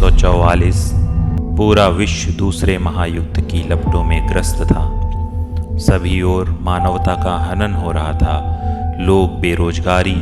1944 पूरा विश्व दूसरे महायुद्ध की लपटों में ग्रस्त था। सभी ओर मानवता का हनन हो रहा था। लोग बेरोजगारी,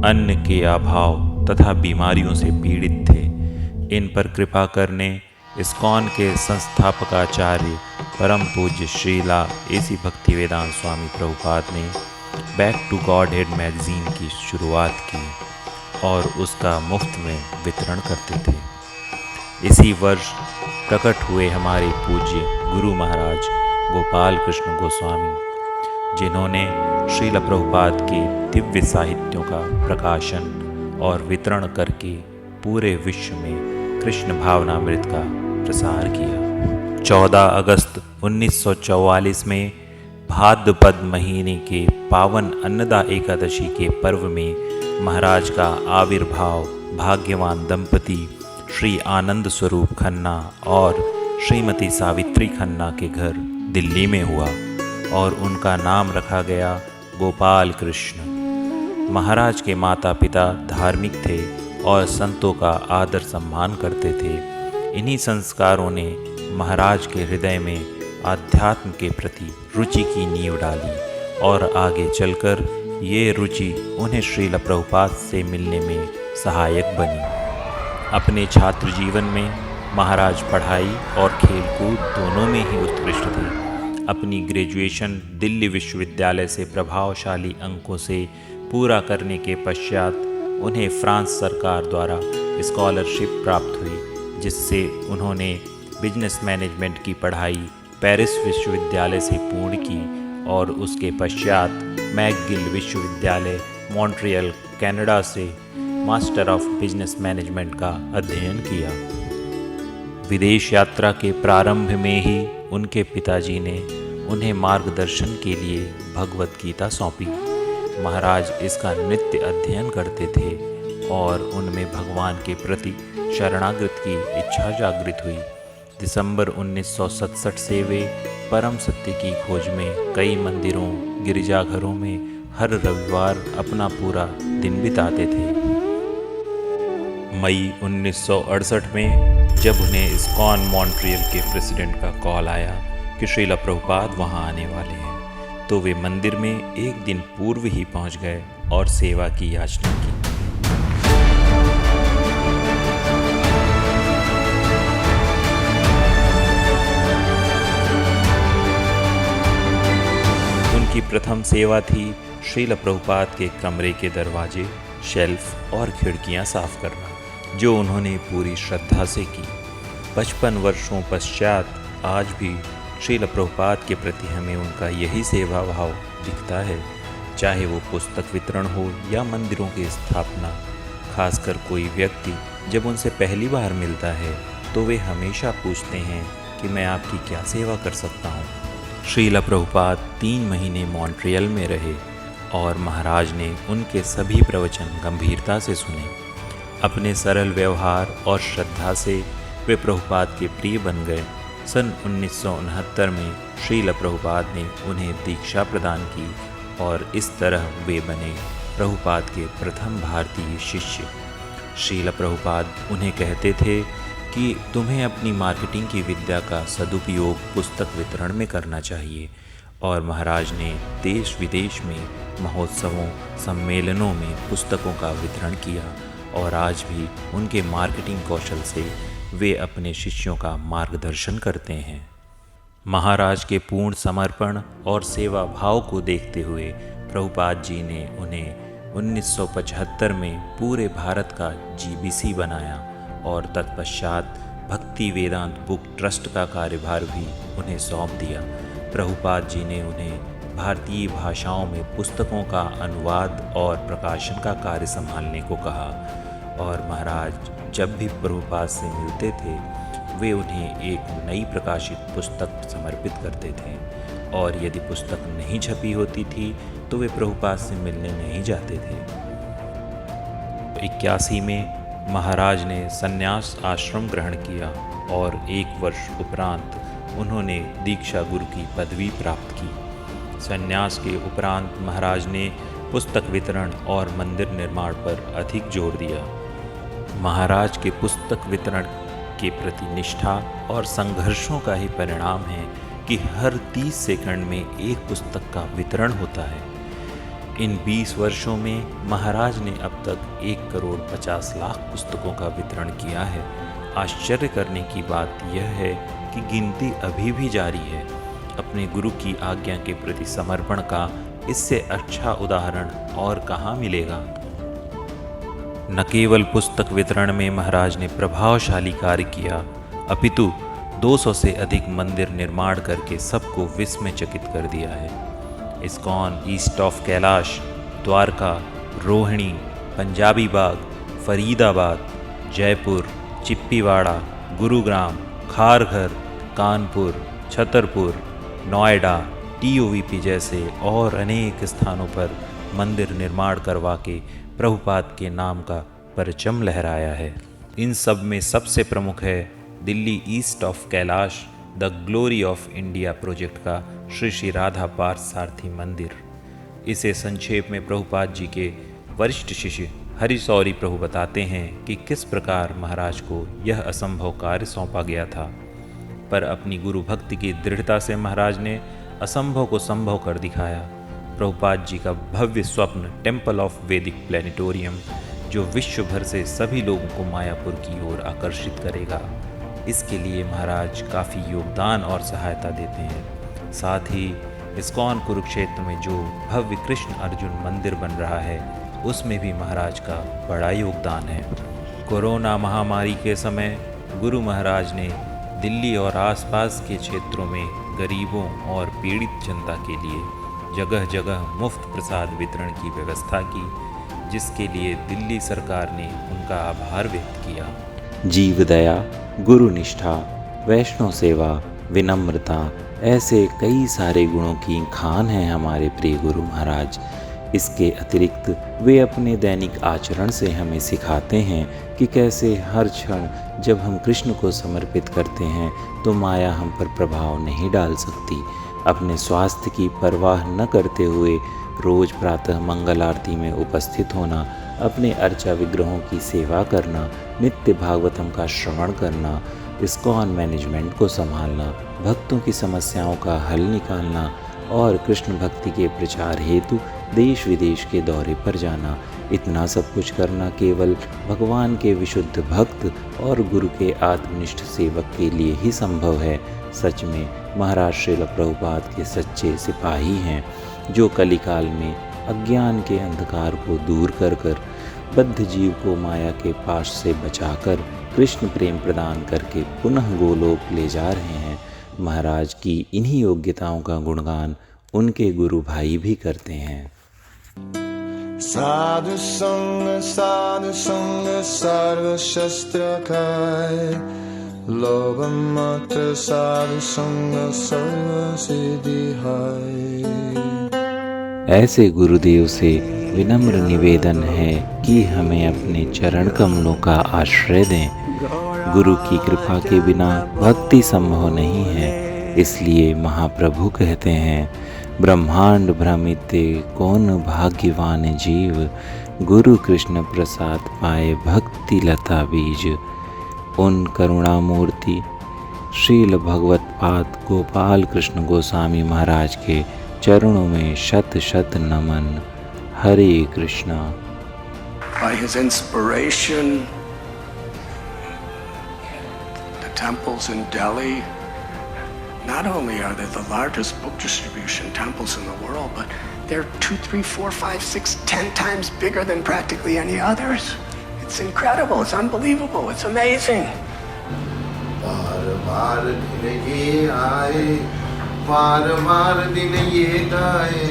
अन्न के अभाव तथा बीमारियों से पीड़ित थे। इन पर कृपा करने इस्कॉन के संस्थापकाचार्य परम पूज्य श्रीला एसी भक्तिवेदांत स्वामी प्रभुपाद ने back to Godhead magazine की शुरुआत की और उसका मुफ्त में वितरण करते थे। इसी वर्ष प्रकट हुए हमारे पूज्य गुरु महाराज गोपाल कृष्ण गोस्वामी, जिन्होंने श्रील प्रभुपाद के दिव्य साहित्यों का प्रकाशन और वितरण करके पूरे विश्व में कृष्ण भावनामृत का प्रसार किया। 14 अगस्त 1944 में भाद्रपद महीने के पावन अन्नदा एकादशी के पर्व में महाराज का आविर्भाव भाग्यवान दंपति श्री आनंद स्वरूप खन्ना और श्रीमती सावित्री खन्ना के घर दिल्ली में हुआ और उनका नाम रखा गया गोपाल कृष्ण। महाराज के माता पिता धार्मिक थे और संतों का आदर सम्मान करते थे। इन्हीं संस्कारों ने महाराज के हृदय में आध्यात्म के प्रति रुचि की नींव डाली और आगे चलकर ये रुचि उन्हें श्रील प्रभुपाद से मिलने में सहायक बनी। अपने छात्र जीवन में महाराज पढ़ाई और खेलकूद दोनों में ही उत्कृष्ट थे। अपनी ग्रेजुएशन दिल्ली विश्वविद्यालय से प्रभावशाली अंकों से पूरा करने के पश्चात उन्हें फ्रांस सरकार द्वारा स्कॉलरशिप प्राप्त हुई, जिससे उन्होंने बिजनेस मैनेजमेंट की पढ़ाई पेरिस विश्वविद्यालय से पूर्ण की और उसके पश्चात मैकगिल विश्वविद्यालय मॉन्ट्रियल कनाडा से मास्टर ऑफ बिजनेस मैनेजमेंट का अध्ययन किया। विदेश यात्रा के प्रारंभ में ही उनके पिताजी ने उन्हें मार्गदर्शन के लिए भगवत गीता सौंपी। महाराज इसका नित्य अध्ययन करते थे और उनमें भगवान के प्रति शरणागत की इच्छा जागृत हुई। दिसंबर 1967 से वे परम सत्य की खोज में कई मंदिरों, गिरजाघरों में हर रविवार अपना पूरा दिन बिताते थे। मई 1968 में जब उन्हें इस्कॉन मॉन्ट्रियल के प्रेसिडेंट का कॉल आया कि श्रील प्रभुपाद वहां आने वाले हैं, तो वे मंदिर में एक दिन पूर्व ही पहुंच गए और सेवा की याचना की। उनकी प्रथम सेवा थी श्रील प्रभुपाद के कमरे के दरवाजे, शेल्फ और खिड़कियां साफ करना, जो उन्होंने पूरी श्रद्धा से की। 55 वर्षों पश्चात आज भी श्रील प्रभुपाद के प्रति हमें उनका यही सेवा भाव दिखता है, चाहे वो पुस्तक वितरण हो या मंदिरों की स्थापना। खासकर कोई व्यक्ति जब उनसे पहली बार मिलता है तो वे हमेशा पूछते हैं कि मैं आपकी क्या सेवा कर सकता हूँ। श्रील प्रभुपाद 3 महीने मॉन्ट्रियल में रहे और महाराज ने उनके सभी प्रवचन गंभीरता से सुने। अपने सरल व्यवहार और श्रद्धा से वे प्रभुपाद के प्रिय बन गए। सन 1969 में श्रील प्रभुपाद ने उन्हें दीक्षा प्रदान की और इस तरह वे बने प्रभुपाद के प्रथम भारतीय शिष्य। श्रील प्रभुपाद उन्हें कहते थे कि तुम्हें अपनी मार्केटिंग की विद्या का सदुपयोग पुस्तक वितरण में करना चाहिए, और महाराज ने देश विदेश में महोत्सवों, सम्मेलनों में पुस्तकों का वितरण किया और आज भी उनके मार्केटिंग कौशल से वे अपने शिष्यों का मार्गदर्शन करते हैं। महाराज के पूर्ण समर्पण और सेवा भाव को देखते हुए प्रभुपाद जी ने उन्हें 1975 में पूरे भारत का GBC बनाया और तत्पश्चात भक्ति वेदांत बुक ट्रस्ट का कार्यभार भी उन्हें सौंप दिया। प्रभुपाद जी ने उन्हें भारतीय भाषाओं में पुस्तकों का अनुवाद और प्रकाशन का कार्य संभालने को कहा और महाराज जब भी प्रभुपाद से मिलते थे वे उन्हें एक नई प्रकाशित पुस्तक समर्पित करते थे, और यदि पुस्तक नहीं छपी होती थी तो वे प्रभुपाद से मिलने नहीं जाते थे। 81 में महाराज ने संन्यास आश्रम ग्रहण किया और 1 वर्ष उपरांत उन्होंने दीक्षा गुरु की पदवी प्राप्त की। संन्यास के उपरांत महाराज ने पुस्तक वितरण और मंदिर निर्माण पर अधिक जोर दिया। महाराज के पुस्तक वितरण के प्रति निष्ठा और संघर्षों का ही परिणाम है कि हर 30 सेकंड में एक पुस्तक का वितरण होता है। इन 20 वर्षों में महाराज ने अब तक 1,50,00,000 पुस्तकों का वितरण किया है। आश्चर्य करने की बात यह है कि गिनती अभी भी जारी है। अपने गुरु की आज्ञा के प्रति समर्पण का इससे अच्छा उदाहरण और कहाँ मिलेगा। न केवल पुस्तक वितरण में महाराज ने प्रभावशाली कार्य किया, अपितु 200 से अधिक मंदिर निर्माण करके सबको विस्मयचकित कर दिया है। ISKCON East of Kailash, Dwarka, Rohini, Punjabi Bagh, Faridabad, Jaipur, Chhippiwada, Gurugram, Kharghar, Kanpur, Chhatarpur, Noida, TOVP जैसे और अनेक स्थानों पर मंदिर निर्माण करवा के प्रभुपाद के नाम का परचम लहराया है। इन सब में सबसे प्रमुख है Delhi east of Kailash the glory of India project का श्री श्री राधा पार्थसारथी मंदिर। इसे संक्षेप में प्रभुपाद जी के वरिष्ठ शिष्य हरिशौरी प्रभु बताते हैं कि किस प्रकार महाराज को यह असंभव कार्य सौंपा गया था, पर अपनी गुरु भक्ति की दृढ़ता से महाराज ने असंभव को संभव कर दिखाया। प्रभुपाद जी का भव्य स्वप्न टेम्पल ऑफ वैदिक प्लेनेटोरियम, जो विश्व भर से सभी लोगों को मायापुर की ओर आकर्षित करेगा, इसके लिए महाराज काफ़ी योगदान और सहायता देते हैं। साथ ही इस्कॉन कुरुक्षेत्र में जो भव्य कृष्ण अर्जुन मंदिर बन रहा है, उसमें भी महाराज का बड़ा योगदान है। कोरोना महामारी के समय गुरु महाराज ने दिल्ली और आसपास के क्षेत्रों में गरीबों और पीड़ित जनता के लिए जगह जगह मुफ्त प्रसाद वितरण की व्यवस्था की, जिसके लिए दिल्ली सरकार ने उनका आभार व्यक्त किया। जीव दया, गुरु निष्ठा, वैष्णव सेवा, विनम्रता, ऐसे कई सारे गुणों की खान हैं हमारे प्रिय गुरु महाराज। इसके अतिरिक्त वे अपने दैनिक आचरण से हमें सिखाते हैं कि कैसे हर क्षण जब हम कृष्ण को समर्पित करते हैं तो माया हम पर प्रभाव नहीं डाल सकती। अपने स्वास्थ्य की परवाह न करते हुए रोज प्रातः मंगल आरती में उपस्थित होना, अपने अर्चा विग्रहों की सेवा करना, नित्य भागवतम का श्रवण करना, इस्कॉन मैनेजमेंट को संभालना, भक्तों की समस्याओं का हल निकालना और कृष्ण भक्ति के प्रचार हेतु देश विदेश के दौरे पर जाना, इतना सब कुछ करना केवल भगवान के विशुद्ध भक्त और गुरु के आत्मनिष्ठ सेवक के लिए ही संभव है। सच में महाराज श्रील प्रभुपाद के सच्चे सिपाही हैं, जो कलिकाल में अज्ञान के अंधकार को दूर कर कर बद्ध जीव को माया के पाश से बचाकर कृष्ण प्रेम प्रदान करके पुनः गोलोक ले जा रहे हैं। महाराज की इन्हीं योग्यताओं का गुणगान उनके गुरु भाई भी करते हैं। साधु संग सर्व शस्त्र खाए, लोभ मात्र साधु संग सर्व सिद्धि है। ऐसे गुरुदेव से विनम्र निवेदन है कि हमें अपने चरण कमलों का आश्रय दें। गुरु की कृपा के बिना भक्ति संभव नहीं है। इसलिए महाप्रभु कहते हैं, ब्रह्मांड भ्रमिते कौन भाग्यवान जीव, गुरु कृष्ण प्रसाद पाए भक्ति लता बीज। उन करुणामूर्ति श्रील भगवत पाद गोपाल कृष्ण गोस्वामी महाराज के चरणों में शत शत नमन। हरे Krishna. By his inspiration, the temples in Delhi, not only are they the largest book distribution temples in the world, but they're 2, 3, 4, 5, 6, 10 times bigger than practically any others. It's incredible, it's unbelievable, it's amazing. बार बार दिन ये आए, बार बार दिन ये गाए,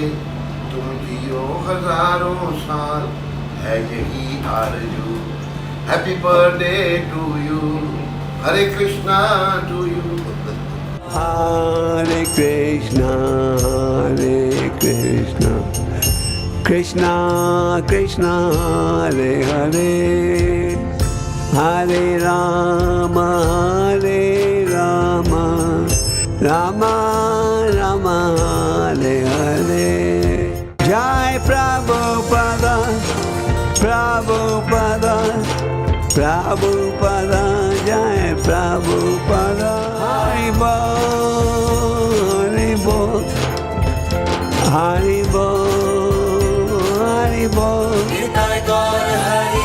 तुम जियो हजारों साल, है यही आरज़ू। Happy birthday to you, Hare Krishna to you. Hare Krishna, Krishna Krishna, Hare Hare, Hare Rama, Rama Rama, Hare Hare। Jai Prabhupada, Prabhupada, Prabhupada, Jai Prabhupada. Hari Bol, Hari Bol, Hari Bol, Hari Bol. Nitai Gaur Hari